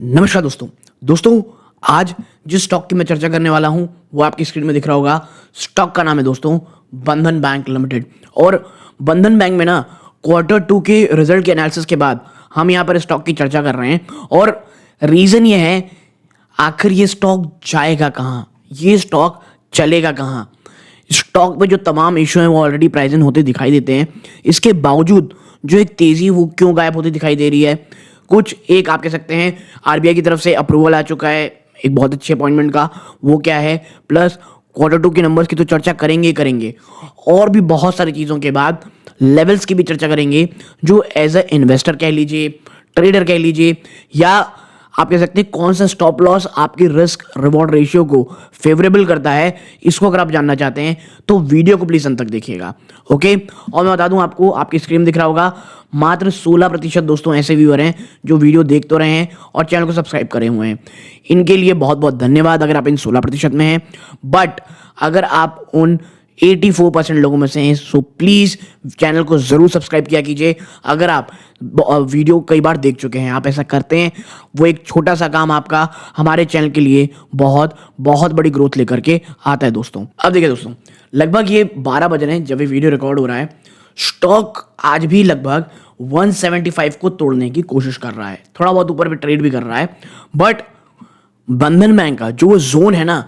नमस्कार दोस्तों। दोस्तों, आज जिस स्टॉक की मैं चर्चा करने वाला हूं वो आपकी स्क्रीन में दिख रहा होगा। स्टॉक का नाम है दोस्तों बंधन बैंक लिमिटेड। और बंधन बैंक में ना Q2 के रिजल्ट के एनालिसिस के बाद हम यहां पर स्टॉक की चर्चा कर रहे हैं। और रीज़न ये है, आखिर ये स्टॉक जाएगा कहाँ, ये स्टॉक चलेगा कहाँ। स्टॉक पे जो तमाम इशू हैं वो ऑलरेडी प्राइजन होते दिखाई देते हैं। इसके बावजूद जो एक तेज़ी वो क्यों गायब होती दिखाई दे रही है। कुछ एक आप कह सकते हैं आरबीआई की तरफ से अप्रूवल आ चुका है एक बहुत अच्छे अपॉइंटमेंट का, वो क्या है, प्लस Q2 के नंबर्स की तो चर्चा करेंगे ही करेंगे। और भी बहुत सारी चीज़ों के बाद लेवल्स की भी चर्चा करेंगे जो एज अ इन्वेस्टर कह लीजिए, ट्रेडर कह लीजिए, या आप कह सकते हैं कौन सा स्टॉप लॉस आपकी रिस्क रिवॉर्ड रेशियो को फेवरेबल करता है। इसको अगर आप जानना चाहते हैं तो वीडियो को प्लीज अंत तक देखिएगा। ओके, और मैं बता दूं आपको, आपकी स्क्रीन दिख रहा होगा, मात्र 16% दोस्तों ऐसे व्यूअर हैं जो वीडियो देख तो रहे हैं और चैनल को सब्सक्राइब करे हुए हैं। इनके लिए बहुत बहुत धन्यवाद अगर आप इन 16% में हैं। बट अगर आप उन 84% लोगों में से हैं सो प्लीज़ चैनल को ज़रूर सब्सक्राइब किया कीजिए। अगर आप वीडियो कई बार देख चुके हैं, आप ऐसा करते हैं, वो एक छोटा सा काम आपका हमारे चैनल के लिए बहुत बहुत बड़ी ग्रोथ लेकर के आता है दोस्तों। अब देखिए दोस्तों, लगभग ये 12 बज रहे हैं जब ये वीडियो रिकॉर्ड हो रहा है। स्टॉक आज भी लगभग 175 को तोड़ने की कोशिश कर रहा है, थोड़ा बहुत ऊपर भी ट्रेड भी कर रहा है। बट बंधन बैंक का जो जोन है ना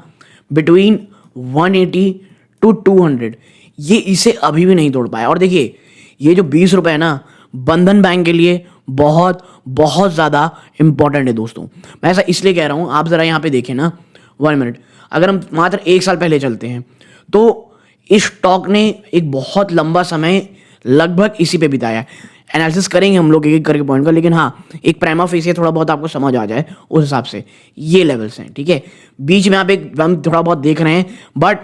बिटवीन 180 टू 200, ये इसे अभी भी नहीं तोड़ पाया। और देखिए, ये जो 20 रुपए है ना, बंधन बैंक के लिए बहुत बहुत ज़्यादा इंपॉर्टेंट है दोस्तों। मैं ऐसा इसलिए कह रहा हूँ, आप ज़रा यहाँ पे देखें ना, 1 मिनट, अगर हम मात्र 1 साल पहले चलते हैं तो इस स्टॉक ने एक बहुत लंबा समय लगभग इसी पे बिताया है। एनालिसिस करेंगे हम लोग एक एक करके पॉइंट का, लेकिन हाँ, एक प्राइमा फेसिया थोड़ा बहुत आपको समझ आ जाए उस हिसाब से ये लेवल्स हैं, ठीक है। बीच में आप एक हम थोड़ा बहुत देख रहे हैं, but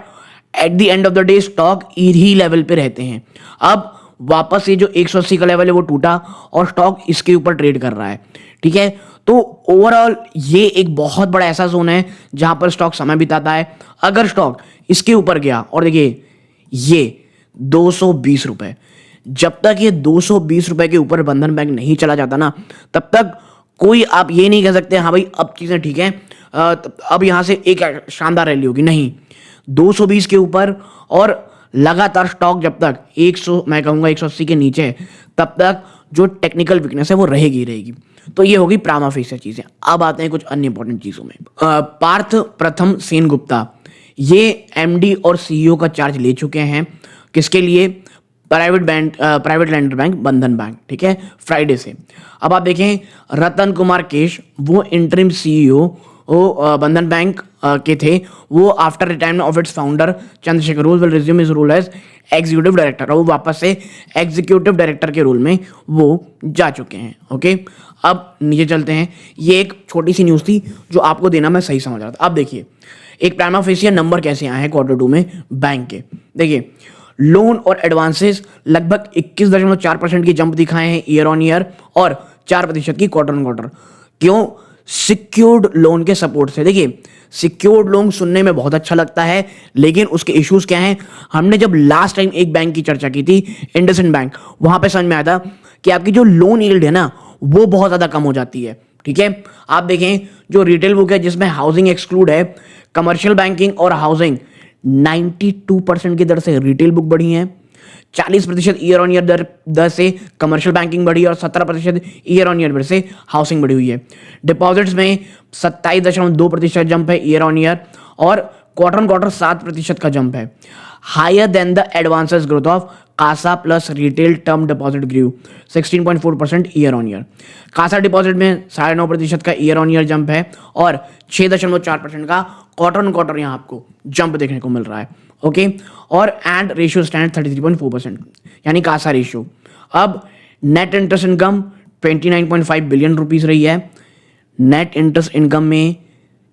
at the end of the day stock he level पे रहते हैं। अब वापस ये जो 180 का लेवल है वो टूटा और स्टॉक इसके ऊपर ट्रेड कर रहा है, ठीक है। तो ओवरऑल ये एक बहुत बड़ा ऐसा जोन है जहां पर स्टॉक समय बिताता है। अगर स्टॉक इसके ऊपर गया, और देखिए ये 220 रुपए, जब तक ये 220 रुपए के ऊपर बंधन बैंक नहीं चला जाता ना, तब तक कोई आप ये नहीं कह सकते हाँ भाई अब चीजें ठीक है, अब यहां से एक शानदार रैली होगी, नहीं। 220 के ऊपर और लगातार स्टॉक जब तक 100, मैं कहूंगा 180 के नीचे है, तब तक जो टेक्निकल वीकनेस है वो रहेगी ही रहेगी। तो ये होगी प्राइमा फेसिया चीजें। अब आते हैं कुछ अन्य इंपॉर्टेंट चीजों में। पार्थ प्रथम सेन गुप्ता ये एमडी और सीईओ का चार्ज ले चुके हैं। किसके लिए? प्राइवेट लैंडर बैंक बंधन बैंक, ठीक है, फ्राइडे से। अब आप देखें, रतन कुमार केश वो इंटरिम सीईओ वो बंधन बैंक के थे। वो after retirement of its founder Chandrashekhar role will resume his role as executive director. वो वापस से एग्जीक्यूटिव डायरेक्टर के रोल में वो जा चुके हैं। ओके, अब नीचे चलते हैं। ये एक छोटी सी न्यूज़ थी जो आपको देना मैं सही समझ रहा था। अब देखिए एक प्राइमा फेसिया नंबर कैसे आए हैं Q2 में बैंक के। देखिए, लोन और एडवांसेस लगभग 21.4% की जंप दिखाए हैं ईयर ऑन ईयर, और 4% की क्वार्टर ऑन क्वार्टर। क्यों? सिक्योर्ड लोन के सपोर्ट से। देखिए, सिक्योर्ड लोन सुनने में बहुत अच्छा लगता है, लेकिन उसके इश्यूज क्या हैं? हमने जब लास्ट टाइम एक बैंक की चर्चा की थी, इंडसइंड बैंक, वहां पे समझ में आया था कि आपकी जो लोन यील्ड है ना वो बहुत ज्यादा कम हो जाती है, ठीक है। आप देखें, जो रिटेल बुक है जिसमें हाउसिंग एक्सक्लूड है, कमर्शियल बैंकिंग और हाउसिंग 92% की दर से रिटेल बुक बढ़ी है, 40% ईयर ऑन ईयर दर से कमर्शियल बैंकिंग बढ़ी है, और 17% ईयर ऑन ईयर दर से हाउसिंग बढ़ी हुई है। डिपॉजिट्स में 27.2% जंप है ईयर ऑन ईयर, और क्वार्टर ऑन क्वार्टर 7% का जंप है। Higher than the advances growth of CASA plus retail term deposit grew 16.4% year on year. CASA deposit में 9.5% का ईयर ऑन ईयर जंप है, और 6.4% का क्वार्टर ऑन क्वार्टर यहाँ आपको जंप देखने को मिल रहा है। ओके, और एंड रेशियो स्टैंड 33.4%, यानी कासा रेशियो। अब net interest income 29.5 billion rupees रही है। नेट इंटरेस्ट इनकम में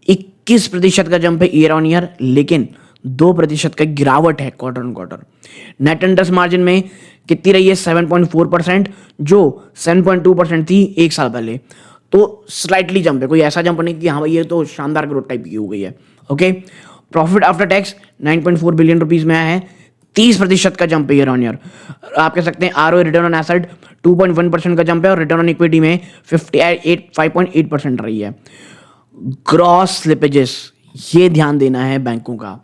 21% का जंप है ईयर ऑन ईयर, लेकिन 2% का गिरावट है quarter on quarter. Net interest margin में कितनी रही है? 7.4%, जो 7.2% थी एक साल पहले। तो स्लाइटली जंप है, कोई ऐसा जंप नहीं कि हाँ भाई ये तो शानदार ग्रोथ टाइप की हो गई है। Okay, profit after tax 9.4 billion rupees में आया है, 30% का जंप है ईयर ऑन ईयर। आप कह सकते हैं आरओए रिटर्न ऑन एसेट 2.1% का जंप है और रिटर्न ऑन इक्विटी में 5.8% रही है। ग्रॉस स्लिपेजेस, ये ध्यान देना है बैंकों का,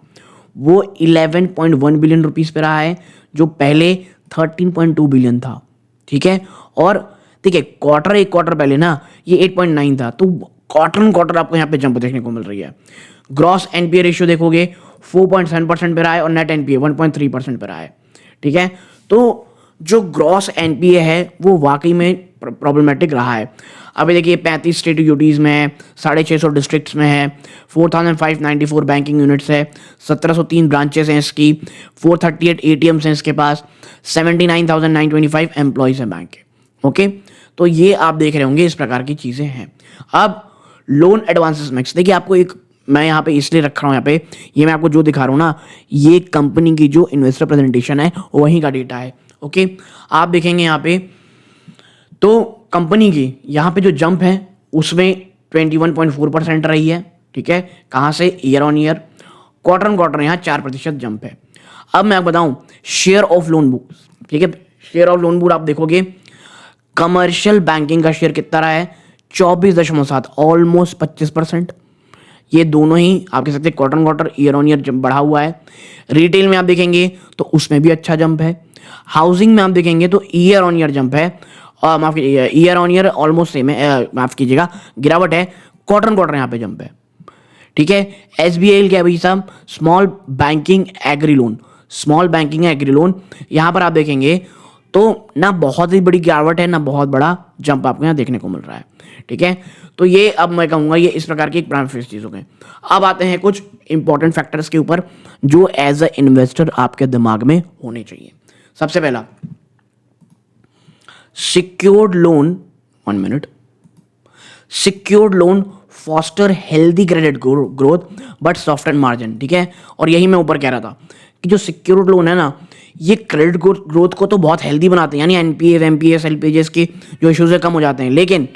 वो 11.1 बिलियन रुपीस पे रहा है जो पहले 13.2 बिलियन था। ठीक है, और ठीक है एक क्वार्टर पहले ना ये 8.9 था, तो क्वार्टर आपको यहाँ पे जंप देखने को मिल रही है। ग्रॉस एनपीए रेशियो देखोगे 4.7% पे रहा है और नेट एनपीए 1.3% पे रहा है। ठीक है, तो जो ग्रॉस एनपीए है वो वाकई में प्रॉब्लमेटिक रहा है। अभी देखिए 35 स्टेट यूटीज में है, 650 डिस्ट्रिक्ट्स में है, 4594 बैंकिंग यूनिट्स है, 1703 ब्रांचेस हैं इसकी, 438 एटीएम्स हैं इसके पास, 79,925 एम्प्लॉयज हैं बैंक के। ओके, तो ये आप देख रहे होंगे इस प्रकार की चीज़ें हैं। अब लोन एडवांसेस मिक्स, देखिए आपको एक मैं यहाँ पे इसलिए रख रहा हूँ, यहाँ पे ये मैं आपको जो दिखा रहा हूँ ना, ये कंपनी की जो इन्वेस्टर प्रेजेंटेशन है वहीं का डेटा है। ओके, आप देखेंगे यहाँ पे तो कंपनी की यहाँ पे जो जंप है उसमें 21.4% रही है। ठीक है, कहाँ से? Year on year. Quarter on quarter यहाँ 4% जंप है। अब मैं आपको बताऊँ शेयर ऑफ लोन बुक। ठीक है, शेयर ऑफ लोन बुक आप देखोगे कमर्शियल बैंकिंग का शेयर कितना रहा है? 24.7, ऑलमोस्ट 25%। ये दोनों ही आप कह सकते हैं quarter on quarter year on year jump बढ़ा हुआ है। रिटेल में आप देखेंगे तो उसमें भी अच्छा जंप है। हाउसिंग में आप देखेंगे तो ईयर ऑन ईयर जंप है, और माफ कीजिए year on year almost same है, माफ कीजिएगा गिरावट है। क्वार्टर ऑन क्वार्टर यहाँ पे जंप है। ठीक है, एसबीआई क्या भाई साहब? Small banking agri loan, small banking agri loan, यहाँ पर आप देखेंगे तो ना बहुत ही बड़ी गिरावट है ना बहुत बड़ा जंप आपको यहाँ देखने को मिल रहा है। ठीक है, तो ये अब मैं कहूँगा ये इस प्रकार की एक प्राइम फेस चीज़ हो गए। अब आते हैं कुछ इंपॉर्टेंट फैक्टर्स के ऊपर जो एज अ इन्वेस्टर आपके दिमाग में होने चाहिए। सबसे पहला secured loan, 1 minute, secured loan foster healthy credit growth but soft margin. ठीक है, और यही मैं ऊपर कह रहा था कि जो सिक्योर्ड लोन है ना ये क्रेडिट ग्रोथ को तो बहुत हेल्दी बनाते हैं, यानी एनपीए एमपीएस एलपीएस के जो इश्यूज है कम हो जाते हैं, लेकिन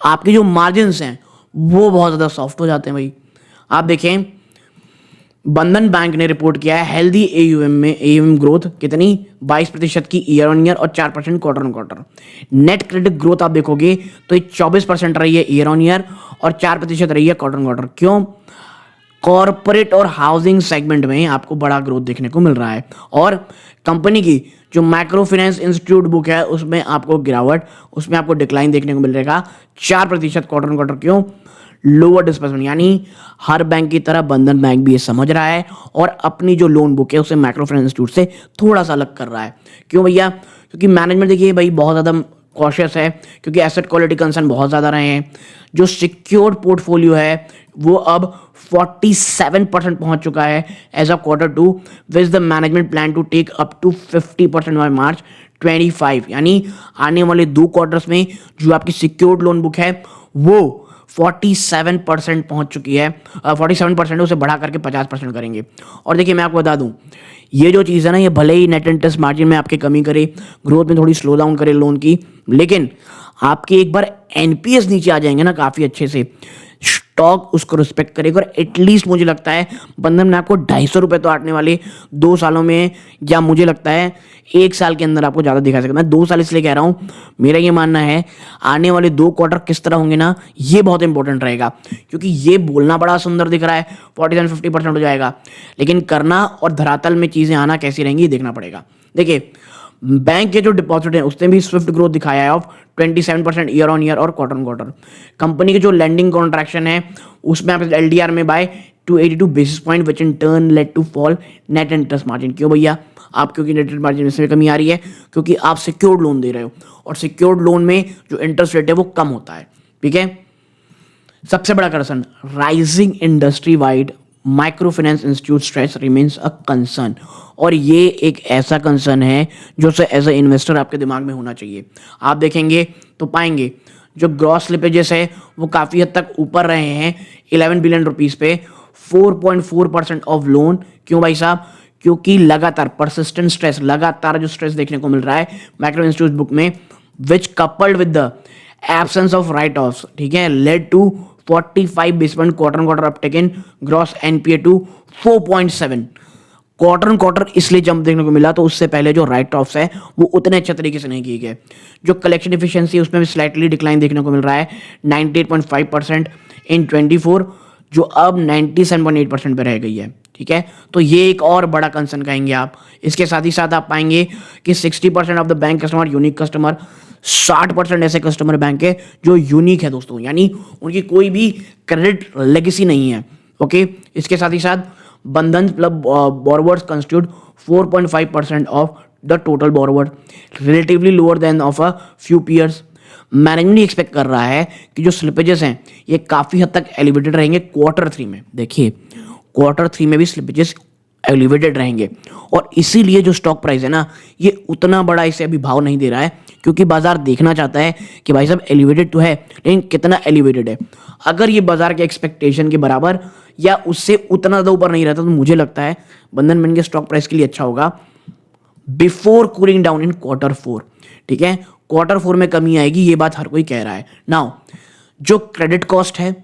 आपके जो मार्जिन्स हैं वो बहुत ज़्यादा सॉफ्ट हो जाते हैं भाई। आप देखें बंधन बैंक ने रिपोर्ट किया है हेल्दी एयूएम में एयूएम ग्रोथ कितनी? 22% की ईयर ऑन ईयर और 4% quarter on quarter. Net credit growth आप देखोगे तो ये 24% रही है ईयर ऑन ईयर और 4% रही है क्वार्टर ऑन क्वार्टर। क्यों? कॉर्पोरेट और हाउसिंग सेगमेंट में आपको बड़ा ग्रोथ देखने को मिल रहा है। और कंपनी की जो माइक्रो फाइनेंस इंस्टीट्यूट बुक है उसमें आपको गिरावट, उसमें आपको डिक्लाइन देखने को मिल रहेगा 4% क्वार्टर ऑन क्वार्टर। क्यों? लोअर डिस्बर्समेंट, यानी हर बैंक की तरह बंधन बैंक भी ये समझ रहा है और अपनी जो लोन बुक है उसे माइक्रो फाइनेंस इंस्टीट्यूट से थोड़ा सा अलग कर रहा है। क्यों भैया? क्योंकि मैनेजमेंट देखिए भाई बहुत ज़्यादा कॉशियस है, क्योंकि एसेट क्वालिटी कंसर्न बहुत ज़्यादा रहे हैं। जो सिक्योर्ड पोर्टफोलियो है वो अब 47% पहुंच चुका है as of Q2, which the management plan to take up to 50% by March 25। यानी आने वाले 2 क्वार्टर्स में जो आपकी सिक्योर्ड लोन बुक है वो 47% पहुंच चुकी है। 47% उसे बढ़ा करके 50% करेंगे। और देखिए मैं आपको बता दूं ये जो चीज़ है ना ये भले ही नेट इंटरेस्ट मार्जिन में आपकी कमी करे, ग्रोथ में थोड़ी स्लो डाउन करे लोन की, लेकिन आपके एक बार एनपीएस नीचे आ जाएंगे ना काफ़ी अच्छे से, स्टॉक उसको रिस्पेक्ट करेगा। और एटलीस्ट मुझे लगता है बंधन में आपको 250 रुपये तो आटने वाले 2 सालों में, या मुझे लगता है 1 साल के अंदर आपको ज़्यादा दिखा सकता है। मैं 2 साल इसलिए कह रहा हूँ, मेरा ये मानना है आने वाले 2 क्वार्टर किस तरह होंगे ना ये बहुत इंपॉर्टेंट रहेगा। क्योंकि ये बोलना बड़ा सुंदर दिख रहा है 47-50% हो जाएगा, लेकिन करना और धरातल में चीज़ें आना कैसी रहेंगी ये देखना पड़ेगा। देखिए बैंक के जो डिपॉजिट है उसने भी स्विफ्ट ग्रोथ दिखाया है ऑफ 27% ईयर ऑन ईयर और क्वार्टर ऑन क्वार्टर। कंपनी की जो लेंडिंग कॉन्ट्रैक्शन है उसमें आप एलडीआर में by 282 basis point which in turn led to fall net interest margin. क्यों भैया? आप क्योंकि नेट इंटरेस्ट मार्जिन में कमी आ रही है क्योंकि आप सिक्योर्ड लोन दे रहे हो और सिक्योर्ड लोन में जो इंटरेस्ट रेट है वो कम होता है। ठीक है, सबसे बड़ा concern rising industry wide micro finance institute stress remains a concern. और ये एक ऐसा कंसर्न है जो से एज अ इन्वेस्टर आपके दिमाग में होना चाहिए। आप देखेंगे तो पाएंगे जो ग्रॉस स्लिपेजेस है वो काफ़ी हद तक ऊपर रहे हैं 11 बिलियन रुपीस पे, 4.4% ऑफ लोन। क्यों भाई साहब? क्योंकि लगातार परसिस्टेंट स्ट्रेस, लगातार जो स्ट्रेस देखने को मिल रहा है माइक्रो इंस्टीट्यूट बुक में, which coupled with the absence of write offs, ठीक है, led to 45 base point quarter on quarter uptake in gross NPA to 4.7। Quarter on quarter इसलिए जंप देखने को मिला, तो उससे पहले जो राइट ऑफ्स है वो उतने अच्छे तरीके से नहीं किए गए। जो कलेक्शन एफिशिएंसी उसमें भी स्लाइटली डिक्लाइन देखने को मिल रहा है, 98.5% इन 24, जो अब 97.8% पे रह गई है। ठीक है, तो ये एक और बड़ा कंसर्न कहेंगे आप। इसके साथ ही साथ आप पाएंगे कि 60% of the bank customer unique customer, 60% ऐसे कस्टमर बैंक है जो यूनिक है दोस्तों, यानी उनकी कोई भी क्रेडिट लेगेसी नहीं है। ओके, इसके साथ ही साथ बंधन club borrowers constitute 4.5% of the total borrower, relatively lower than of a few peers. Management expect कर रहा है कि जो स्लिपेजेस हैं ये काफ़ी हद तक एलिवेटेड रहेंगे क्वार्टर 3 में। देखिए, क्वार्टर 3 में भी स्लिपेजेस एलिवेटेड रहेंगे, और इसीलिए जो स्टॉक प्राइस है ना, ये उतना बड़ा इसे अभी भाव नहीं दे रहा है, क्योंकि बाजार देखना चाहता है कि भाई साहब एलिवेटेड तो है, लेकिन कितना एलिवेटेड है। अगर ये बाजार के एक्सपेक्टेशन के बराबर या उससे उतना ज़्यादा ऊपर नहीं रहता, तो मुझे लगता है बंधन बैंक के स्टॉक प्राइस के लिए अच्छा होगा before cooling down in quarter 4। ठीक है, क्वार्टर 4 में कमी आएगी, ये बात हर कोई कह रहा है। नाउ, जो क्रेडिट कॉस्ट है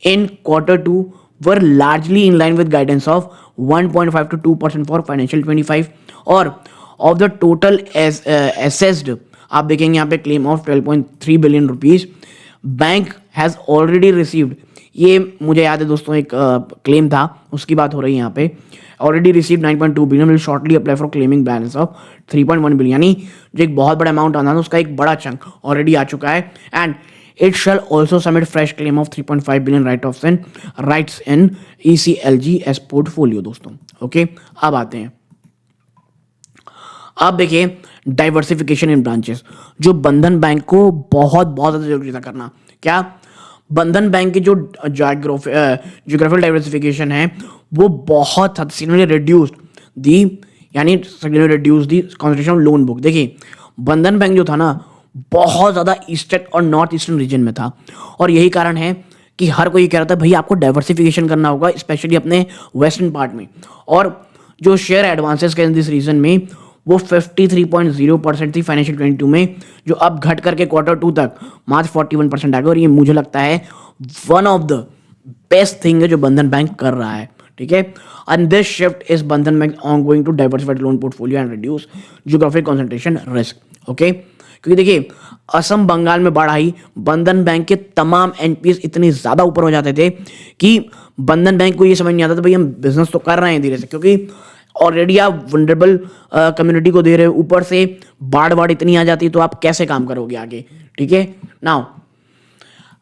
इन quarter 2 were largely in line with guidance of 1.5 to 2% for financial 25, और ऑफ द टोटल एसेस्ड आप देखेंगे यहाँ पे claim of 12.3 billion rupees bank has already received. ये मुझे याद है दोस्तों, एक क्लेम था, उसकी बात हो रही है यहाँ पे। Already receive 9.2 billion, will shortly apply for claiming balance of 3.1 billion, यानी जो एक बहुत बड़ा अमाउंट आना था उसका एक बड़ा चंक ऑलरेडी आ चुका है। And it shall also submit fresh claim of 3.5 billion right of and rights in ECLG S portfolio दोस्तों। ओके, अब आते हैं, अब देखिए डाइवर्सिफिकेशन इन ब्रांचेस, जो बंधन बैंक को बहुत बहुत ज़्यादा जरूरी था करना। क्या? बंधन बैंक की जो जियोग्राफिकल डाइवर्सिफिकेशन है वो बहुत हद से रिड्यूस्ड दी, यानी reduce the concentration of loan book. देखिए, बंधन बैंक जो था ना, बहुत ज़्यादा ईस्टर्न और नॉर्थ ईस्टर्न रीजन में था, और यही कारण है कि हर कोई कह रहा था भाई आपको डाइवर्सिफिकेशन करना होगा, स्पेशली अपने वेस्टर्न पार्ट में। और जो शेयर एडवांसेस के इन दिस रीजन में वो 53.0% थी फाइनेंशियल 22 में, जो अब घट करके क्वार्टर 2 तक मात्र 41% आ गया। और ये मुझे लगता है one of the best thing है जो बंधन बैंक कर रहा है। ठीक है, and this shift is Bandhan bank on going to diversified loan portfolio and reduce geographic concentration risk. Okay, क्योंकि देखिए असम बंगाल में बाढ़ आई, बंधन बैंक के तमाम एनपीएस इतने ज़्यादा ऊपर हो जाते थे कि बंधन बैंक को ये समझ नहीं आता था भाई हम बिजनेस तो कर रहे हैं धीरे से, क्योंकि ऑलरेडी आप वनरेबल कम्युनिटी को दे रहे हो, ऊपर से बाढ़ इतनी आ जाती है तो आप कैसे काम करोगे आगे। ठीक है, now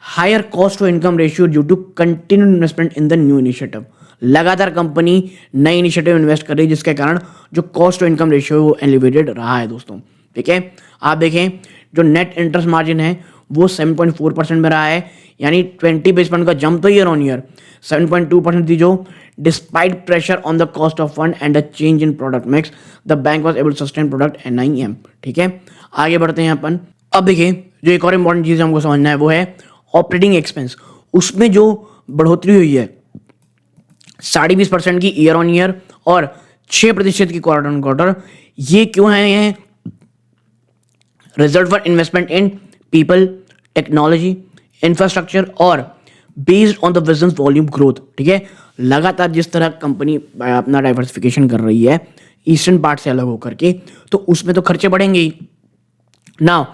higher cost to income ratio due to continued investment in the new initiative. लगातार कंपनी नई इनिशिएटिव इन्वेस्ट कर रही है, जिसके कारण जो कॉस्ट टू इनकम रेशियो है वो एलिवेटेड रहा है दोस्तों। ठीक है, आप देखें जो नेट इंटरेस्ट मार्जिन है वो 7.4% में रहा है, यानी 20 बेस पॉइंट का जंप तो ईयर ऑन ईयर 7.2% थी, जो despite pressure on the cost of fund and the change in product mix the bank was able to sustain product NIM। ठीक है, आगे बढ़ते हैं अपन। अब देखिए जो एक और इंपॉर्टेंट चीज़ हमको समझना है वो है ऑपरेटिंग एक्सपेंस। उसमें जो बढ़ोतरी हुई है 20.5% की ईयर ऑन ईयर और 6% की क्वार्टर ऑन क्वार्टर, ये क्यों है? ये result for investment in people, technology, infrastructure और based on the business volume growth. ठीक है, लगातार जिस तरह कंपनी अपना डाइवर्सिफिकेशन कर रही है ईस्टर्न पार्ट से अलग होकर के, तो उसमें तो खर्चे बढ़ेंगे ही। नाउ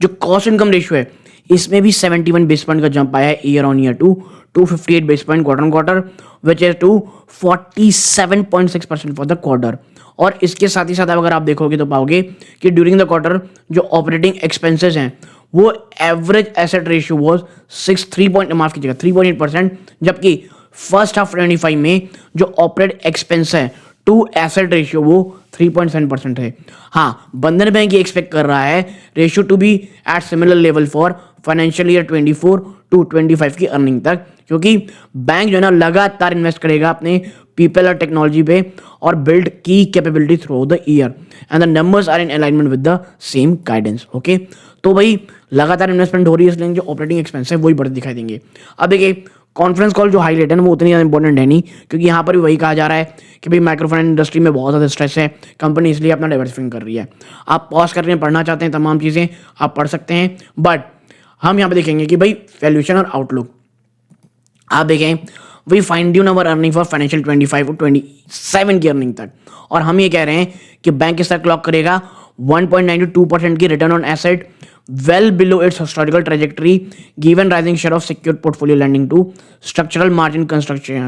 जो कॉस्ट इनकम रेशियो है इसमें भी 71 बेस पॉइंट का जंप आया है year on year to 258 base point quarter on quarter, which is to 47.6% for the quarter. और इसके साथ ही साथ अगर आप देखोगे तो पाओगे कि ड्यूरिंग द क्वार्टर जो ऑपरेटिंग एक्सपेंसेस हैं वो एवरेज एसेट रेशियो वॉज 3.8%, जबकि फर्स्ट हाफ 25 में जो ऑपरेट एक्सपेंस है टू एसेट रेशियो वो 3.7% है। हाँ, बंधन बैंक ये एक्सपेक्ट कर रहा है ratio to be at similar level for financial year 24 to 25 की अर्निंग तक, क्योंकि बैंक जो है ना लगातार इन्वेस्ट करेगा अपने पीपल और टेक्नोलॉजी पे और बिल्ड की capability through the year and the numbers are in alignment with the same guidance. Okay, तो भाई लगातार इन्वेस्टमेंट हो रही है, इसलिए जो ऑपरेटिंग एक्सपेंस है वही बढ़ते दिखाई देंगे। अब देखिए कॉन्फ्रेंस कॉल जो हाईलाइट है ना वो उतनी ज़्यादा इंपॉर्टेंट है नहीं, क्योंकि यहाँ पर भी वही कहा जा रहा है कि भाई माइक्रो फाइनेंस इंडस्ट्री में बहुत ज़्यादा स्ट्रेस है, कंपनी इसलिए अपना डाइवर्सिफिकेशन कर रही है। आप पॉज करके पढ़ना चाहते हैं तमाम चीज़ें आप पढ़ सकते हैं, बट हम यहाँ पे देखेंगे कि भाई वैल्यूएशन और आउटलुक। आप देखें we fine tune our earning for financial 25 और 27 की अर्निंग तक। और हम ये कह रहे हैं कि बैंक इस तरह क्लॉक करेगा 1.92% की return on asset, well below its historical trajectory given rising share of secured portfolio lending to structural margin contraction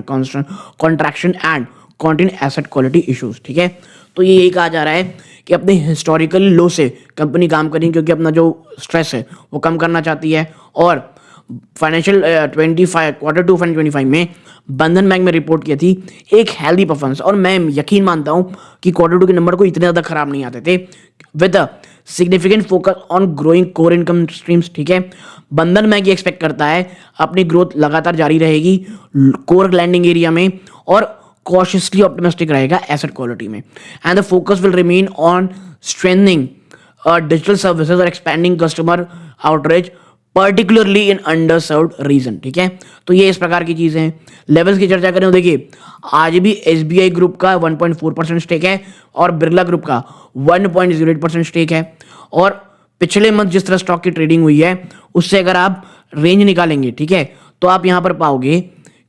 and continued asset quality issues। ठीक है, तो ये यही कहा जा रहा है कि अपने हिस्टोरिकल लो से कंपनी काम करेगी क्योंकि अपना जो स्ट्रेस है वो कम करना चाहती है। और फाइनेंशियल 25 क्वार्टर 2 फाइनेंशियल 25 में बंधन बैंक में रिपोर्ट की थी एक हेल्दी परफॉर्मेंस। और मैं यकीन मानता हूं कि क्वार्टर 2 के नंबर को इतने ज़्यादा खराब नहीं आते थे, with a significant focus on growing core income streams. ठीक है, बंधन बैंक ये एक्सपेक्ट करता है अपनी ग्रोथ लगातार जारी रहेगी कोर लैंडिंग एरिया में और कॉशियसली ऑप्टिमिस्टिक रहेगा एसेट क्वालिटी में। And the focus will remain on strengthening digital services और expanding customer outreach particularly in underserved region. ठीक है, तो ये इस प्रकार की चीज़ें हैं। लेवल्स की चर्चा करें तो देखिए आज भी SBI ग्रुप का 1.4% स्टेक है और बिरला ग्रुप का 1.08% स्टेक है। और पिछले मंथ जिस तरह स्टॉक की ट्रेडिंग हुई है उससे अगर आप रेंज निकालेंगे, ठीक है, तो आप यहाँ पर पाओगे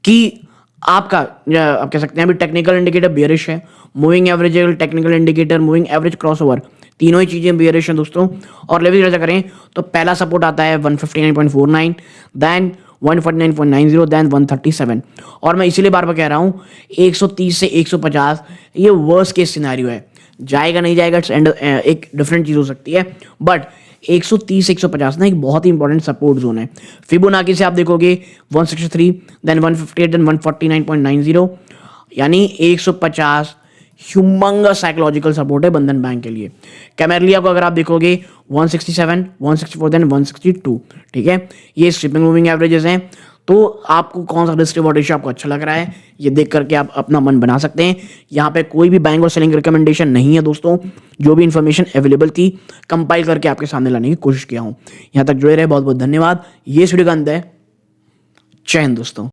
कि आपका आप कह सकते हैं अभी टेक्निकल इंडिकेटर बेयरिश है, moving average technical indicator, moving average crossover, तीनों ही चीज़ें बेयरिश हैं दोस्तों। और लेवल चर्चा करें तो पहला सपोर्ट आता है 159.49, देन 149.90, देन 137। और मैं इसीलिए बार बार कह रहा हूँ 130 से 150 ये वर्स्ट केस सिनेरियो है, जाएगा नहीं जाएगा एक डिफरेंट चीज़ हो सकती है, बट 130 से 150 ना एक बहुत ही इंपॉर्टेंट सपोर्ट जोन है। फिबोनाची से आप देखोगे 163, देन 158, देन 149.90, यानी 150 ह्यूमंगस साइकोलॉजिकल सपोर्ट है बंधन बैंक के लिए। कैमेरलिया को अगर आप देखोगे 167, 164, देन 162। ठीक है, ये शिपिंग मूविंग एवरेजेस हैं। तो आपको कौन सा रिस्क रिवॉर्ड रेशियो आपको अच्छा लग रहा है ये देख करके आप अपना मन बना सकते हैं। यहाँ पे कोई भी बाइंग और सेलिंग रिकमेंडेशन नहीं है दोस्तों, जो भी इन्फॉर्मेशन अवेलेबल थी कंपाइल करके आपके सामने लाने की कोशिश किया हूँ। यहाँ तक जुड़े रहे, बहुत बहुत धन्यवाद। ये वीडियो का अंत है। जय हिंद दोस्तों।